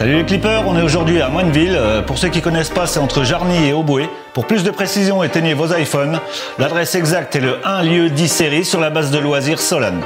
Salut les clippers, on est aujourd'hui à Moineville. Pour ceux qui connaissent pas, c'est entre Jarny et Auboué. Pour plus de précision, éteignez vos iPhones. L'adresse exacte est le 1 lieu 10 série sur la base de loisirs Solan.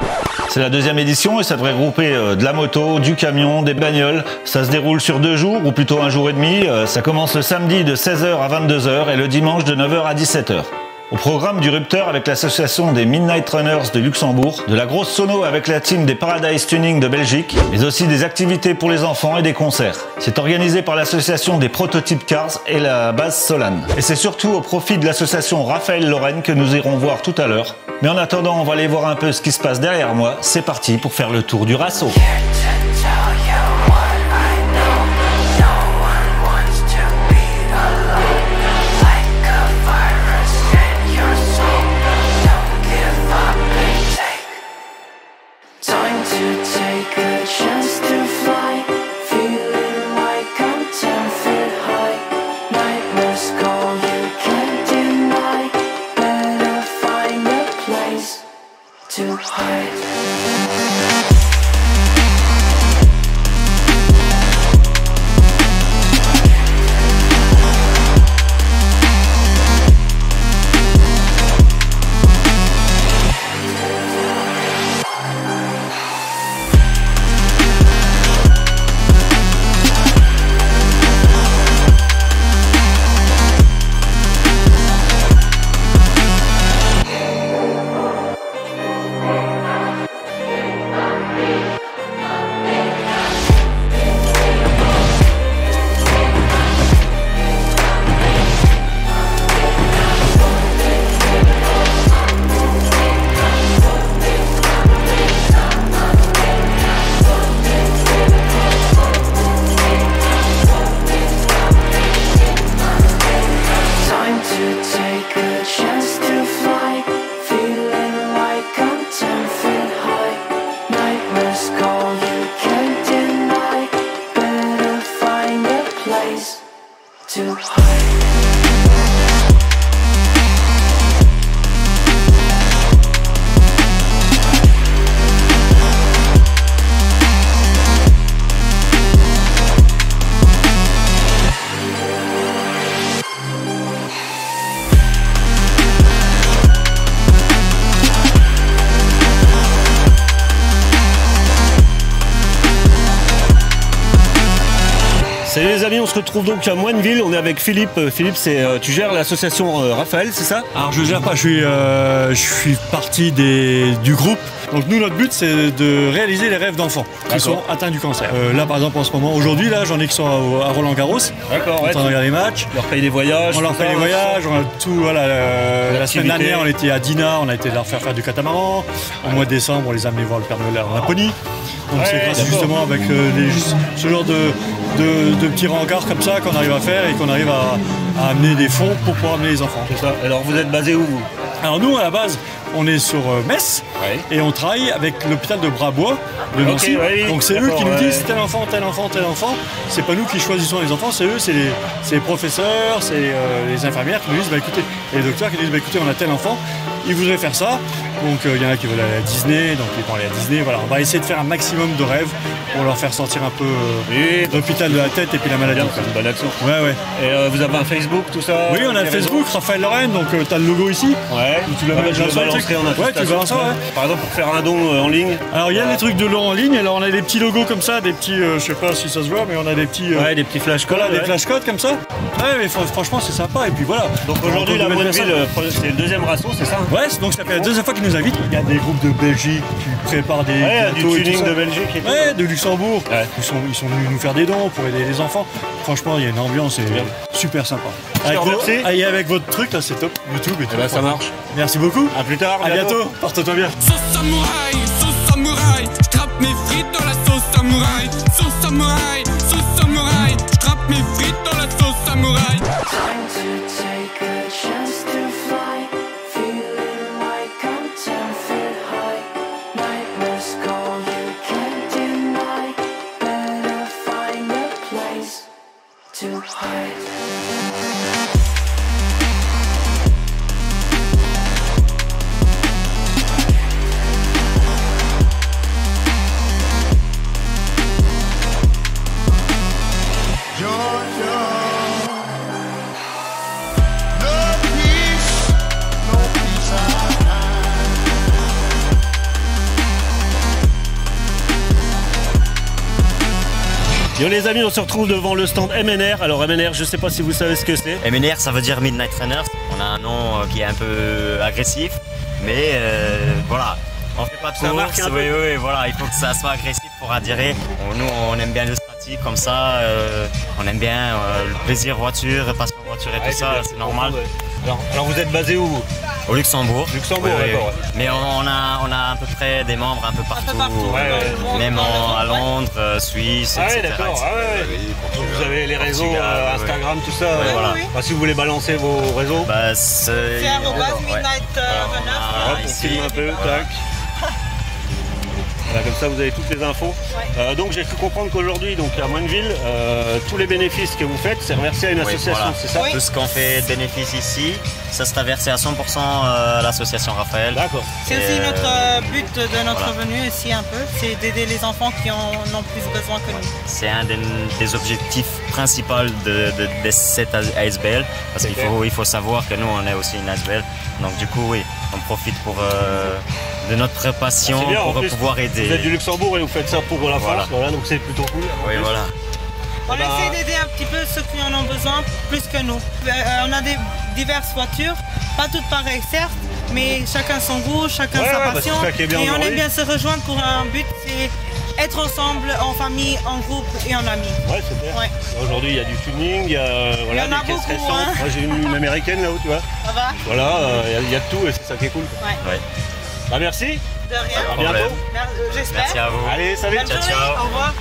C'est la deuxième édition et ça devrait regrouper de la moto, du camion, des bagnoles. Ça se déroule sur 2 jours ou plutôt 1 jour et demi. Ça commence le samedi de 16h à 22h et le dimanche de 9h à 17h. Au programme du Rupteur avec l'association des Midnight Runners de Luxembourg, de la grosse sono avec la team des Paradise Tuning de Belgique, mais aussi des activités pour les enfants et des concerts. C'est organisé par l'association des Prototype Cars et la base Solan. Et c'est surtout au profit de l'association Raphaël Lorraine que nous irons voir tout à l'heure. Mais en attendant, on va aller voir un peu ce qui se passe derrière moi. C'est parti pour faire le tour du Rasso. Salut les amis, on se retrouve donc à Moineville, on est avec Philippe. Philippe, tu gères l'association Raphaël, c'est ça? Alors je gère pas, je suis partie du groupe. Donc nous, notre but, c'est de réaliser les rêves d'enfants qui sont atteints du cancer. Là, par exemple, en ce moment, aujourd'hui, là, j'en ai qui sont à Roland-Garros. D'accord, ouais. On regarde les matchs. On leur paye des voyages. On leur paye les voyages, on a tout, voilà. La semaine dernière, on était à Dinard, on a été leur faire du catamaran. Au mois de décembre, on les a amenés voir le Père Noël en Laponie. Donc c'est grâce justement avec ce genre de petits rencarts comme ça qu'on arrive à faire et qu'on arrive à amener des fonds pour pouvoir amener les enfants. C'est ça. Alors vous êtes basé où vous? Alors nous, à la base, on est sur Metz et on travaille avec l'hôpital de Brabois de Nancy. Donc c'est eux qui nous disent tel enfant, tel enfant, tel enfant. C'est pas nous qui choisissons les enfants, c'est eux, c'est les professeurs, c'est les infirmières qui nous disent bah écoutez, et les docteurs qui nous disent bah écoutez, on a tel enfant, il voudrait faire ça. Donc il y en a qui veulent aller à Disney, donc ils vont aller à Disney. Voilà, on va essayer de faire un maximum de rêves pour leur faire sortir un peu l'hôpital de la tête et puis la maladie. C'est une bonne action. Ouais. Et vous avez un Facebook, tout ça? Oui, on a le Facebook, Raphaël Lorraine, donc tu as le logo ici. Ouais. Tu le balanceras, ouais, tu balances ça, ouais. Par exemple, pour faire un don en ligne. Alors il y a des trucs de don en ligne, alors on a des petits logos comme ça, des petits, je sais pas si ça se voit, mais on a des petits... des petits flashcodes. Voilà, des flashcodes comme ça. Ouais, mais franchement c'est sympa, et puis voilà. Donc aujourd'hui, la Moineville, c'est le deuxième Rasso, c'est ça? Ouais, donc ça fait la deuxième fois qu'ils nous invitent. Il y a des groupes de Belgique qui préparent des du tuning de Belgique et tout. Ouais, de Luxembourg. Ouais. Ils sont venus nous faire des dons pour aider les enfants. Franchement, il y a une ambiance super sympa. Avec votre truc là, c'est top. YouTube et tout. Bah, ça marche. Merci beaucoup. À plus tard. À bientôt. Porte-toi bien. Sauce samouraï, je trappe mes frites dans la sauce samouraï. Sauce samouraï, je trappe mes frites dans la sauce samouraï. Yo les amis, on se retrouve devant le stand MNR. Alors MNR, je sais pas si vous savez ce que c'est. MNR, ça veut dire Midnight Runners. On a un nom qui est un peu agressif, mais voilà. On fait pas de course, oui, voilà, il faut que ça soit agressif pour adhérer. Nous, on aime bien le statique comme ça, on aime bien le plaisir voiture, passion voiture et tout ça, c'est normal. Alors vous êtes basé où? Au Luxembourg. Luxembourg, d'accord. Mais on a à peu près des membres un peu partout, même à Londres, Suisse, etc. D'accord. Donc vous avez les réseaux, Instagram, tout ça. Voilà. Enfin, si vous voulez balancer vos réseaux. C'est @Midnight Runners. On filme un peu, tac. Voilà, comme ça vous avez toutes les infos. Donc j'ai cru comprendre qu'aujourd'hui, donc à Moineville, tous les bénéfices que vous faites, c'est reversé à une association, c'est ça? Tout ce qu'on fait de bénéfices ici, ça sera versé à 100% à l'association Raphaël. D'accord. C'est aussi notre but de notre venue ici un peu, c'est d'aider les enfants qui en ont plus besoin que nous. C'est un des objectifs principaux de cette ASBL, parce qu'il faut savoir que nous on est aussi une ASBL. Donc du coup oui, on profite de notre passion pour pouvoir aider. Vous êtes du Luxembourg et vous faites ça pour la France, voilà, donc c'est plutôt cool. Oui, voilà. On essaie d'aider un petit peu ceux qui en ont besoin, plus que nous. On a diverses voitures, pas toutes pareilles certes, mais chacun son goût, chacun sa passion. Et on aime bien se rejoindre pour un but, c'est être ensemble, en famille, en groupe et en amis. Ouais, c'est clair. Ouais. Aujourd'hui, il y a du tuning, il y a des caisses récentes. Moi, j'ai une américaine là-haut, tu vois. Ça va. Voilà, il y a de tout et c'est ça qui est cool. Ouais. Bah merci. De rien. À bientôt. J'espère. Merci à vous. Allez, salut. Ciao. Au revoir.